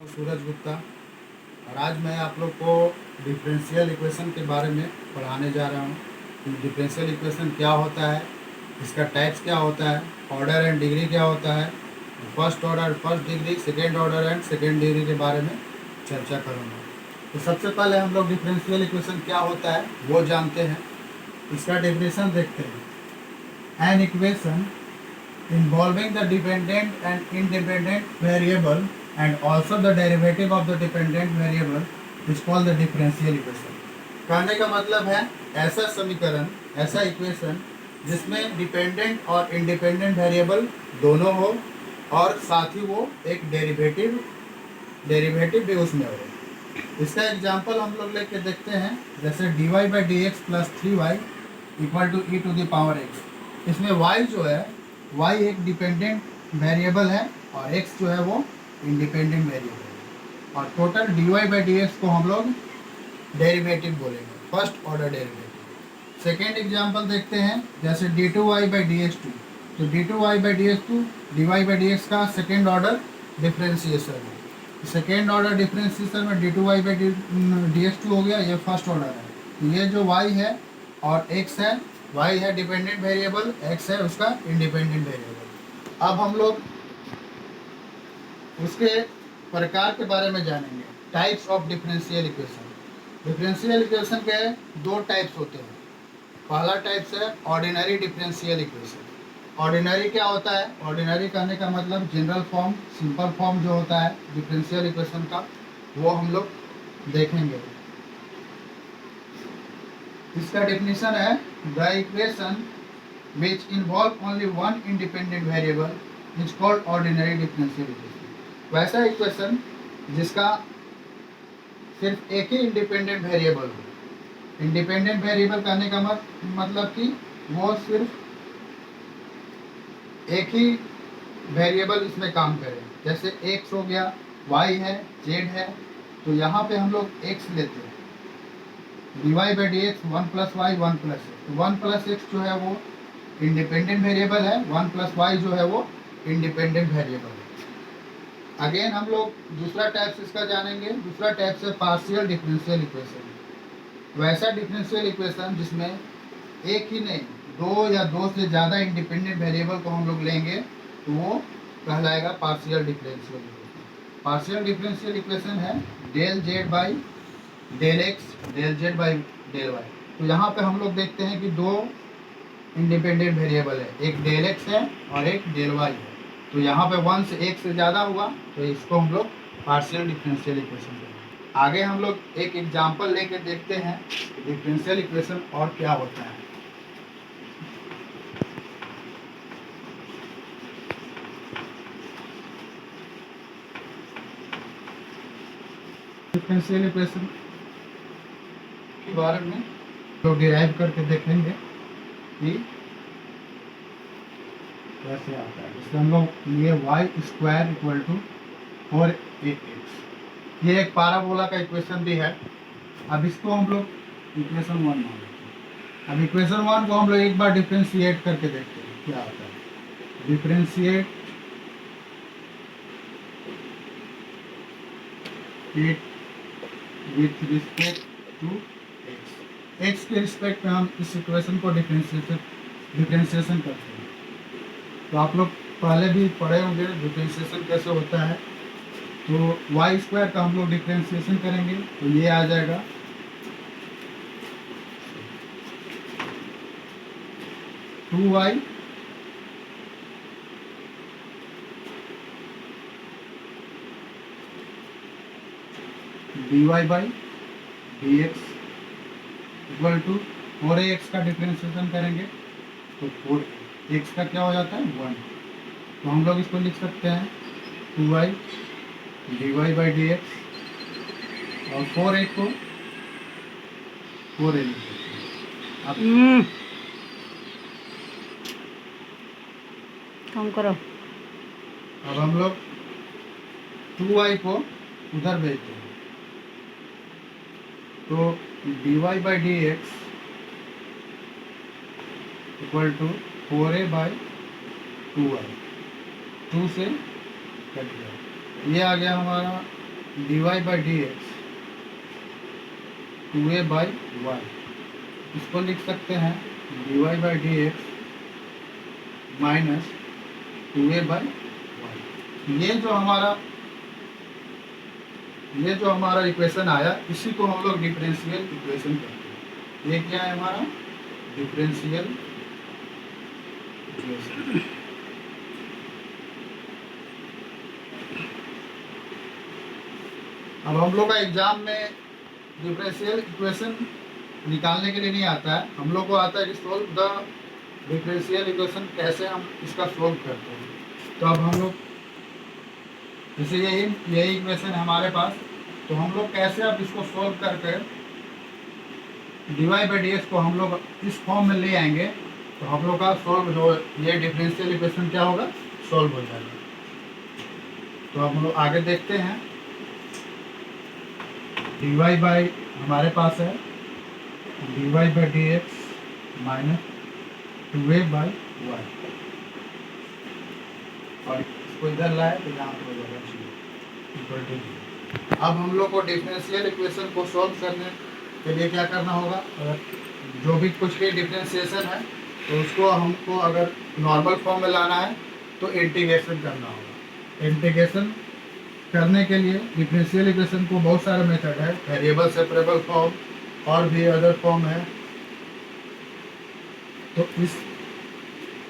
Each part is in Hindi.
सूरज गुप्ता। और आज मैं आप लोग को डिफरेंशियल इक्वेशन के बारे में पढ़ाने जा रहा हूँ कि डिफरेंशियल इक्वेशन क्या होता है, इसका टाइप्स क्या होता है, ऑर्डर एंड डिग्री क्या होता है, first order first degree, second order and second degree के बारे में चर्चा करूँगा। तो सबसे पहले हम लोग डिफरेंशियल इक्वेशन क्या होता है वो जानते हैं। इसका डेफिनेशन देखते हैं। An equation involving the dependent and independent variable and also the derivative of the dependent variable is called the differential equation। कहने का मतलब है ऐसा समीकरण, ऐसा इक्वेशन जिसमें डिपेंडेंट और इंडिपेंडेंट वेरिएबल दोनों हो और साथ ही वो एक डेरिवेटिव भी उसमें हो। इसका एग्जांपल हम लोग लेके देखते हैं, जैसे dy by d x plus 3y equal to e to the power x। इसमें y जो है y एक डिपेंडेंट वेरिएबल है और x जो है वो इंडिपेंडेंट वेरिएबल है, और total dy by d x को हम लोग डेरिवेटिव बोलेंगे, first order derivative. Second example देखते हैं, जैसे d2y by d x two. तो d2y by d x two dy by d x का सेकेंड ऑर्डर डिफ्रेंसिएशन है। सेकेंड ऑर्डर डिफ्रेंसिएशन में d2y by d x to हो गया, ये फर्स्ट ऑर्डर है। तो ये जो y है और x है, y है डिपेंडेंट वेरिएबल, x है उसका इंडिपेंडेंट वेरिएबल। अब हम लोग उसके प्रकार के बारे में जानेंगे, types of differential equation. Differential equation के दो टाइप्स होते हैं। पहला टाइप्स है ऑर्डिनरी डिफरेंशियल इक्वेशन। ऑर्डिनरी क्या होता है? ऑर्डिनरी कहने का मतलब जनरल फॉर्म, सिंपल फॉर्म जो होता है डिफरेंशियल इक्वेशन का, वो हम लोग देखेंगे। इसका डेफिनेशन है the equation which involve only one independent variable is called ordinary differential equation. वैसा इक्वेशन जिसका सिर्फ एक ही इंडिपेंडेंट वेरिएबल हो। इंडिपेंडेंट वेरिएबल कहने का मतलब कि वो सिर्फ एक ही वेरिएबल इसमें काम करे। जैसे x हो गया, y है, z है, तो यहाँ पे हम लोग x लेते हैं, dy by d x one plus y one plus x. तो वन प्लस एक्स जो है वो इंडिपेंडेंट वेरिएबल है, वन प्लस वाई जो है वो इंडिपेंडेंट वेरिएबल है। अगेन हम लोग दूसरा टाइप्स इसका जानेंगे। दूसरा टाइप्स है पार्शियल डिफरेंशियल इक्वेशन। वैसा डिफरेंशियल इक्वेशन जिसमें एक ही नहीं, दो या दो से ज़्यादा इंडिपेंडेंट वेरिएबल को हम लोग लेंगे तो वो कहलाएगा partial differential equation. Partial differential equation है del Z by del X, del Z by del Y. तो यहाँ पे हम लोग देखते हैं कि दो इंडिपेंडेंट वेरिएबल है, एक डेल एक्स है और एक डेल वाई है। तो यहाँ पे वन से एक से ज़्यादा हुआ तो इसको हम लोग पार्शियल डिफरेंशियल इक्वेशन करेंगे। आगे हम लोग एक एग्जांपल लेके देखते हैं डिफरेंशियल इक्वेशन और क्या होता है। डिफरेंशियल इक्वेशन के बारे में तो डिराइव करके देखेंगे कि कैसे आता है। इससे हम लोग लिए Y square equal to 4ax। ये एक पैराबोला का इक्वेशन भी है। अब इसको हम लोग इक्वेशन वन मान लेते हैं। अब इक्वेशन वन को हम लोग एक बार डिफ्रेंशिएट करके देखते हैं क्या आता है। Differentiate it with respect to x के रिस्पेक्ट में हम इस इक्वेशन को डिफ्रेंशिएशन करते हैं। तो आप लोग पहले भी पढ़े होंगे डिफ्रेंशिएशन कैसे होता है। तो वाई स्क्वायर का हम लोग डिफ्रेंशिएशन करेंगे तो ये आ जाएगा two y d y by d x equal to 4ax का डिफ्रेंशिएशन करेंगे तो 4x का क्या हो जाता है 1। तो हम लोग इसको लिख सकते हैं 2y dy by d x और 4a को 4a लिख सकते हैं। अब कम करो। अब हम लोग 2y को उधर भेजते हैं, तो dy by d x equal to 4a by 2y, 2 से कट गया, ये आ गया हमारा dy by d x 2a by y, इसको लिख सकते हैं dy by d x minus 2a by y. ये जो हमारा इक्वेशन आया, इसी को हम लोग डिफरेंशियल इक्वेशन कहते हैं। ये क्या है हमारा डिफरेंशियल इक्वेशन। अब हम लोग का एग्जाम में डिफरेंशियल इक्वेशन निकालने के लिए नहीं आता है, हम लोग को आता है कि सोल्व द डिफरेंशियल इक्वेशन, कैसे हम इसका सोल्व करते हैं। तो अब हम लोग जैसे यही इक्वेशन है हमारे पास, तो हम लोग कैसे अब इसको सोल्व करके dy बाई डी एक्स को हम लोग इस फॉर्म में ले आएंगे, तो हम लोग का सोल्व जो ये डिफरेंशियल इक्वेशन क्या होगा, सोल्व हो जाएगा। तो अब हम लोग आगे देखते हैं। dy बाई हमारे पास है dy by d x minus 2a by y, और इसको इधर लाए तो यहाँ पर हो जाएगा इक्वल टू। अब हम लोग को डिफरेंशियल इक्वेशन को सॉल्व करने के लिए क्या करना होगा, अगर जो भी कुछ भी डिफरेंशिएशन है तो उसको हमको अगर नॉर्मल फॉर्म में लाना है तो इंटीग्रेशन करना होगा। इंटीग्रेशन करने के लिए डिफरेंशियल इक्वेशन को बहुत सारे मेथड है, वेरिएबल सेपरेबल फॉर्म और भी अदर फॉर्म है। तो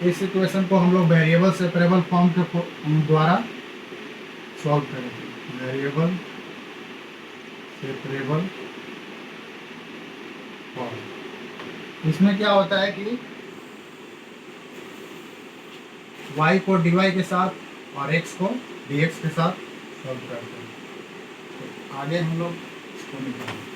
इस इक्वेशन को हम लोग वेरिएबल सेपरेबल फॉर्म के द्वारा सॉल्व करेंगे। वेरिएबल सेपरेबल फॉर्म, इसमें क्या होता है कि y को dy के साथ और x को dx के साथ सॉल्व करते हैं। तो आगे हम लोग इसको निकालेंगे।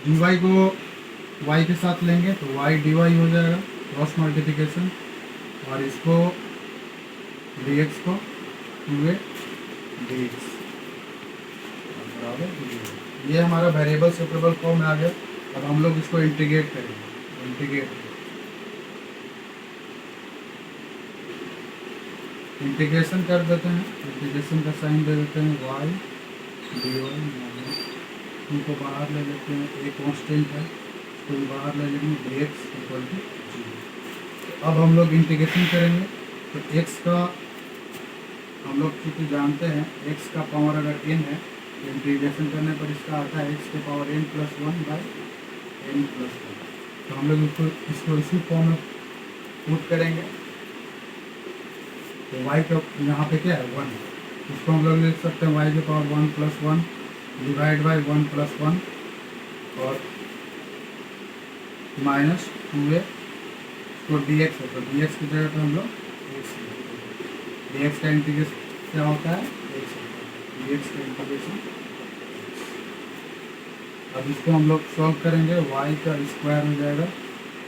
dy को y के साथ लेंगे तो y dy हो जाएगा क्रॉस मल्टीप्लिकेशन, और इसको dx को 2a dx बराबर। ये हमारा वेरिएबल सेपरेबल फॉर्म में आ गया। अब हम लोग इसको इंटीग्रेट करेंगे। इंटीग्रेशन कर देते हैं, इंटीग्रेशन का साइन दे देते हैं y dy माइनस, इनको बाहर ले लेते हैं, एक कांस्टेंट है तो बाहर ले लेंगे dx इक्वल टू 0। अब हम लोग इंटीग्रेशन करेंगे तो x का हम लोग चूँकि जानते हैं x का पावर अगर n है तो इंटीग्रेशन करने पर इसका आता है x के power n plus 1 by n plus 1। तो हम लोग इसको इसी फॉर्म में पुट करेंगे। तो y का यहाँ पे क्या है 1, इसको हम लोग लिख सकते हैं y के power 1 plus 1 divide by 1 plus 1 और माइनस 2a तो dx है, तो dx की जगह पर हम लोग x dx का इंटीग्रेशन क्या होता है x, dx का इंटीग्रेशन। अब इसको हम लोग सॉल्व करेंगे, y का स्क्वायर हो जाएगा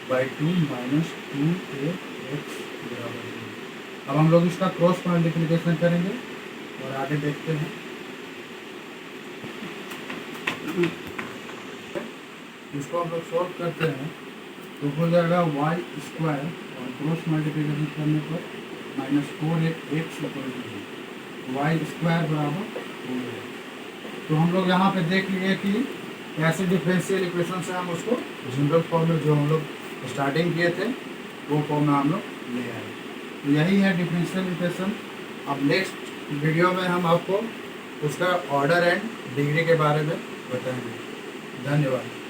बाई 2 माइनस 2ax बराबर 0। अब हम लोग इसका क्रॉस मल्टीप्लिकेशन करेंगे और आगे देखते हैं। इसको हम लोग सॉल्व करते हैं तो हो जाएगा y स्क्वायर और क्रॉस मल्टीप्लिकेशन करने पर माइनस 4x वाई स्क्वायर बराबर 4। तो हम लोग यहाँ पे देख लिए कि कैसे डिफरेंशियल इक्वेशन से हम उसको जनरल फॉर्म में जो हम लोग स्टार्टिंग किए थे वो फॉर्म में हम लोग ले आए। तो यही है डिफरेंशियल इक्वेशन। अब नेक्स्ट वीडियो में हम आपको उसका ऑर्डर एंड डिग्री के बारे में बताएंगे। धन्यवाद।